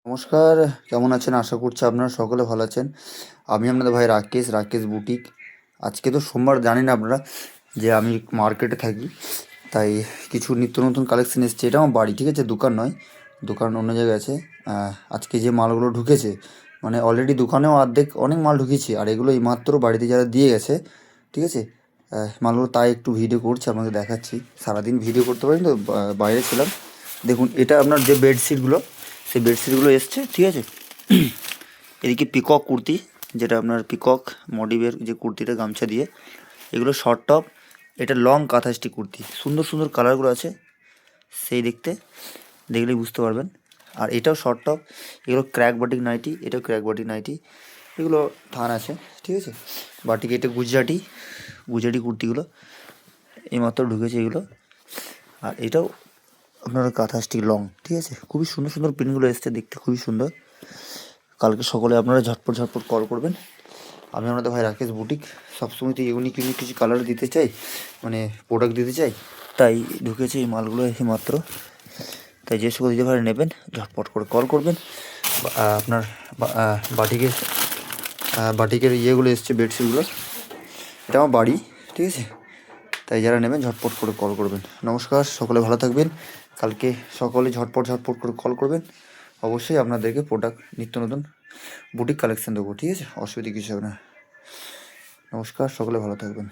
নমস্কার, কেমন আছেন? আশা করছি আপনারা সকলে ভালো আছেন। আমি আপনাদের ভাই রাকেশ বুটিক। আজকে তো সোমবার, জানেন আপনারা যে আমি মার্কেটে থাকি, তাই কিছু নিত্য নতুন কালেকশন এসছে। এটা আমার বাড়ি, ঠিক আছে, দোকান নয়, দোকান অন্য জায়গায় আছে। আজকে যে মালগুলো ঢুকেছে, মানে অলরেডি দোকানেও অর্ধেক অনেক মাল ঢুকেছে, আর এগুলো এইমাত্র বাড়িতে যারা দিয়ে গেছে, ঠিক আছে। মালগুলো তাই একটু ভিডিও করছি, আপনাকে দেখাচ্ছি। সারাদিন ভিডিও করতে পারিনি তো, বাইরে ছিলাম। দেখুন, এটা আপনার যে বেডশিটগুলো, সেই বেডশিটগুলো এসছে, ঠিক আছে। এদিকে পিকক কুর্তি, যেটা আপনার পিকক মডিভের যে কুর্তিটা গামছা দিয়ে, এগুলো শর্ট টপ। এটা লং কাঁথা স্টিচ কুর্তি, সুন্দর সুন্দর কালারগুলো আছে, সেই দেখলেই বুঝতে পারবেন। আর এটাও শর্ট টপ, এগুলো ক্র্যাক বাটিক নাইটি, এটাও ক্র্যাক বাটিক নাইটি, এগুলো থান আছে, ঠিক আছে। বাটিক, এটা গুজরাটি কুর্তিগুলো এইমাত্র ঢুকেছে এগুলো। আর এটাও আপনার কাঁথা স্টিচ লং, ঠিক আছে। খুবই সুন্দর সুন্দর প্রিন্টগুলো এসছে, দেখতে খুবই সুন্দর। কালকে সকলে আপনারা ঝটপট ঝটপট কল করবেন। আমি আপনাদের ভাই রাকেশ বুটিক। সবসময় তো ইউনিক ইউনিক কিছু কালার দিতে চাই, মানে প্রোডাক্ট দিতে চাই, তাই ঢুকেছে এই মালগুলো এই মাত্র। তাই যে সকল দিতে পারে নেবেন, ঝটপট করে কল করবেন। আপনার বাটিকের বাটিকের ইয়েগুলো এসছে, বেডশিটগুলো। এটা আমার বাড়ি, ঠিক আছে। তাই যারা নেবেন ঝটপট করে কল করবেন। নমস্কার, সকলে ভালো থাকবেন। কালকে সকলে ঝটপট ঝটপট করে কল করবেন। অবশ্যই আপনাদেরকে প্রোডাক্ট নিত্য নতুন বুটিক কালেকশন দেবো, ঠিক আছে। অসুবিধা কিছু হবে না। নমস্কার, সকলে ভালো থাকবেন।